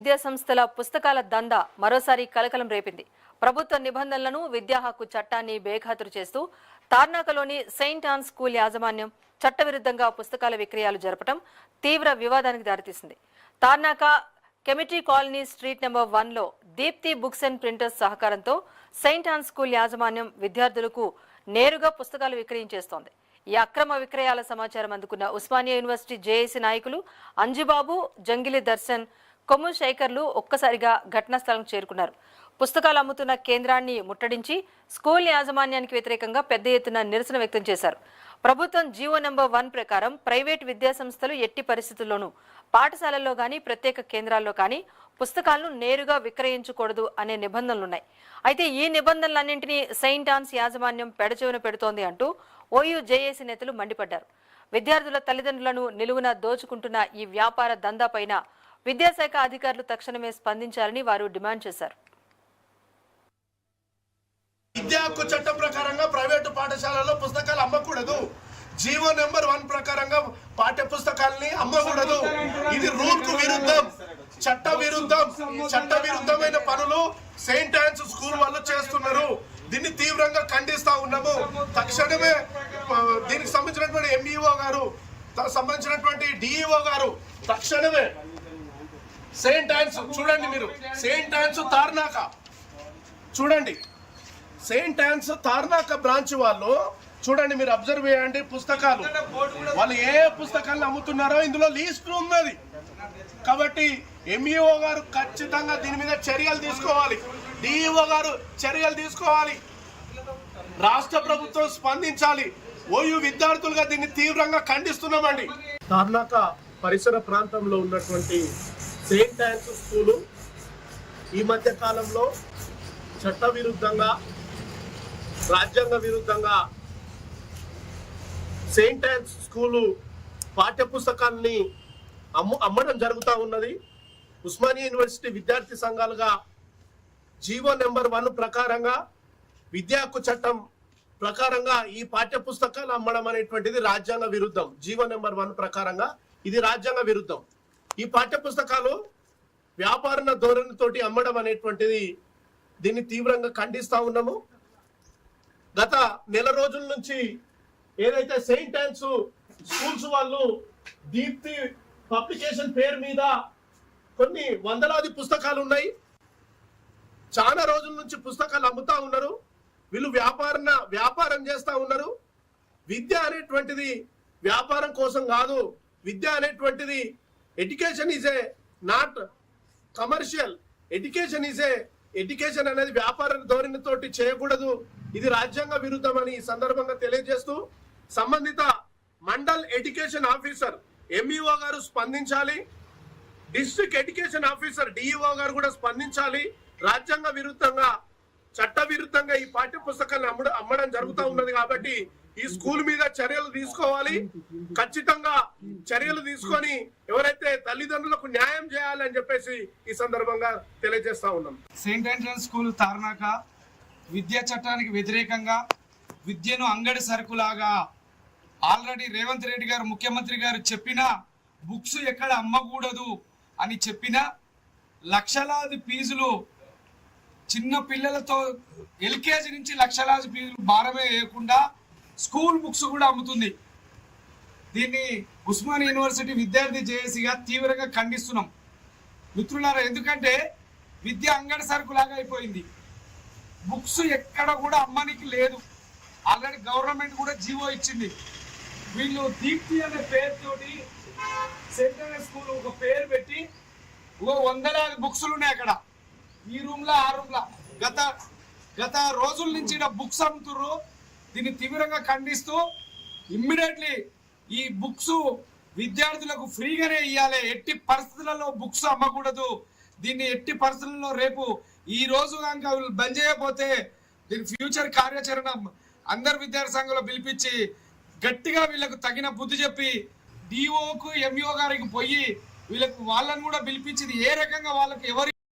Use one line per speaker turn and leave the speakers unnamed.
విద్యా సంస్థల పుస్తకాల దందా మరోసారి కలకలం రేపింది. ప్రభుత్వ నిబంధనలను విద్యా హక్కు చట్టాన్ని బేఖాతరు చేస్తూ తార్నాకలోని సెయింట్ ఆన్ స్కూల్ యాజమాన్యం చట్టవిరుద్ధంగా పుస్తకాల విక్రయాలు జరపడం తీవ్ర వివాదానికి దారితీసింది. Tarnaka Kimti colony street number 1లో దీప్తి బుక్స్ అండ్ ప్రింటర్స్ సహకారంతో సెయింట్ ఆన్ స్కూల్ యాజమాన్యం విద్యార్థులకు నేరుగా పుస్తకాలు విక్రయించేస్తోంది. ఈ అక్రమ విక్రయాల సమాచారం అందుకున్న ఉస్మానియా యూనివర్సిటీ జేఏసీ నాయకులు అంజుబాబు, జంగిలి దర్శన్, కొమ్ము శేఖర్లు ఒక్కసారిగా ఘటనా స్థలం చేరుకున్నారు. పుస్తకాలు అమ్ముతున్న కేంద్రాన్ని ముట్టడించి స్కూల్ యాజమాన్యానికి వ్యతిరేకంగా పెద్ద ఎత్తున నిరసన వ్యక్తం చేశారు. ప్రభుత్వం జీవో నెంబర్ 1 ప్రకారం ప్రైవేట్ విద్యాసంస్థలు ఎట్టి పరిస్థితుల్లోనూ పాఠశాలల్లో కానీ ప్రత్యేక కేంద్రాల్లో కానీ పుస్తకాలను నేరుగా విక్రయించకూడదు అనే నిబంధనలున్నాయి. అయితే ఈ నిబంధనలన్నింటినీ సెయింట్ ఆన్స్ యాజమాన్యం పెడచెవిన పెడుతోంది అంటూ ఓయూ జేఏసీ నేతలు మండిపడ్డారు. విద్యార్థుల తల్లిదండ్రులను నిలువున దోచుకుంటున్న ఈ వ్యాపార దందాపైన విద్యాశాఖ అధికారులు తక్షణమే స్పందించాలని వారు డిమాండ్ చేశారు.
విద్యా హక్కు చట్టం ప్రకారంగా ప్రైవేటు పాఠశాలలో పుస్తకాలు అమ్మకూడదు. జీవో నెంబర్ 1 ప్రకారంగా పాఠ్య పుస్తకాలని అమ్మకూడదు. ఇది రూల్ కు విరుద్ధం, చట్ట విరుద్ధమైన పనులు సెయింట్ ఆన్స్ స్కూల్ వాళ్ళు చేస్తున్నారు. దీన్ని తీవ్రంగా ఖండిస్తా ఉన్నాము. తక్షణమే దీనికి సంబంధించినటువంటి ఎంఈఓ గారు, సంబంధించినటువంటి డిఈఓ గారు తక్షణమే సెయింట్ ఆన్స్ చూడండి, మీరు సెయింట్ ఆన్స్ తార్నాక చూడండి, సెయింట్ ఆన్స్ తార్నాక బ్రాంచ్ వాళ్ళు చూడండి, మీరు అబ్జర్వ్ చేయండి. పుస్తకాలు వాళ్ళు ఏ పుస్తకాలను అమ్ముతున్నారో ఇందులో లిస్ట్ ఉన్నది. కాబట్టి ఎంఈఓ గారు ఖచ్చితంగా దీని మీద చర్యలు తీసుకోవాలి, డిఈఓ గారు చర్యలు తీసుకోవాలి, రాష్ట్ర ప్రభుత్వం స్పందించాలి. ఓయూ విద్యార్థులుగా దీన్ని తీవ్రంగా ఖండిస్తున్నామండి. తార్నాక పరిసర ప్రాంతంలో ఉన్నటువంటి సెయింట్ ఆన్స్ స్కూలు ఈ మధ్య కాలంలో చట్ట విరుద్ధంగా, రాజ్యాంగ విరుద్ధంగా సెయింట్ ఆన్స్ స్కూలు పాఠ్య పుస్తకాన్ని అమ్మడం జరుగుతూ ఉన్నది. ఉస్మానియా యూనివర్సిటీ విద్యార్థి సంఘాలుగా జీవో నెంబర్ 1 ప్రకారంగా విద్యా హక్కు చట్టం ప్రకారంగా ఈ పాఠ్య పుస్తకాలు అమ్మడం అనేటువంటిది రాజ్యాంగ విరుద్ధం. జీవో నెంబర్ 1 ప్రకారంగా ఇది రాజ్యాంగ విరుద్ధం. ఈ పాఠ్య పుస్తకాలు వ్యాపార ధోరణితోటి అమ్మడం అనేటువంటిది దీన్ని తీవ్రంగా ఖండిస్తా ఉన్నాము. గత నెల రోజుల నుంచి ఏదైతే సెయింట్ ఆన్స్ స్కూల్స్ వాళ్ళు దీప్తి పబ్లికేషన్ పేరు మీద కొన్ని వందలాది పుస్తకాలు ఉన్నాయి, చాలా రోజుల నుంచి పుస్తకాలు అమ్ముతా ఉన్నారు. వీళ్ళు వ్యాపారం చేస్తా ఉన్నారు. విద్య అనేటువంటిది వ్యాపారం కోసం కాదు. విద్య అనేటువంటిది education is a not commercial. Education అనేది వ్యాపార ధోరణితోటి చేయకూడదు. ఇది రాజ్యాంగ విరుద్ధమని ఈ సందర్భంగా తెలియజేస్తూ సంబంధిత మండల్ ఎడ్యుకేషన్ ఆఫీసర్ ఎంఈఓ గారు స్పందించాలి, డిస్ట్రిక్ట్ ఎడ్యుకేషన్ ఆఫీసర్ డిఈఓ గారు కూడా స్పందించాలి. రాజ్యాంగ విరుద్ధంగా, చట్ట విరుద్ధంగా ఈ పాఠ్య పుస్తకాలను అమ్మడం జరుగుతూ ఉన్నది. కాబట్టి ఈ స్కూల్ మీద చర్యలు తీసుకోవాలి. ఖచ్చితంగా చర్యలు తీసుకొని ఎవరైతే తల్లిదండ్రులకు న్యాయం చేయాలని చెప్పేసి ఈ సందర్భంగా తెలియజేస్తా ఉన్నాం.
సెయింట్ ఆన్స్ స్కూల్ తార్నాక విద్యా చట్టానికి వ్యతిరేకంగా విద్యను అంగడి సరుకులాగా ఆల్రెడీ రేవంత్ రెడ్డి గారు, ముఖ్యమంత్రి గారు చెప్పిన బుక్స్ ఎక్కడ అమ్మకూడదు అని చెప్పిన లక్షలాది ఫీజులు చిన్న పిల్లలతో ఎల్కేజీ నుంచి లక్షలాది ఫీజులు భారమే వేయకుండా స్కూల్ బుక్స్ కూడా అమ్ముతుంది. దీన్ని ఉస్మానియా యూనివర్సిటీ విద్యార్థి జేఏసీగా తీవ్రంగా ఖండిస్తున్నాం మిత్రులారా. ఎందుకంటే విద్య అంగడి సరుకులాగా అయిపోయింది. బుక్స్ ఎక్కడ కూడా అమ్మనికి లేదు. ఆల్రెడీ గవర్నమెంట్ కూడా జీవో ఇచ్చింది. వీళ్ళు దీప్తి అనే పేరుతోటి సెయింట్ ఆన్స్ స్కూల్ ఒక పేరు పెట్టి వందలాది బుక్స్లు ఉన్నాయి అక్కడ, ఈ రూమ్లో ఆ రూమ్లో. గత రోజుల నుంచి బుక్స్ అమ్ముతుర్రు. దీన్ని తీవ్రంగా ఖండిస్తూ ఇమ్మీడియట్లీ ఈ బుక్స్ విద్యార్థులకు ఫ్రీగానే ఇవ్వాలి. ఎట్టి పరిస్థితులలో బుక్స్ అమ్మకూడదు. దీన్ని ఎట్టి పరిస్థితుల్లో రేపు ఈ రోజు కనుక బంద్ చేయకపోతే దీని ఫ్యూచర్ కార్యాచరణ అందరు విద్యార్థి సంఘంలో పిలిపించి గట్టిగా వీళ్ళకు తగిన బుద్ధి చెప్పి డిఓకు ఎంఈఓ గారికి పోయి వాళ్ళని కూడా పిలిపించింది ఏ రకంగా వాళ్ళకి ఎవరి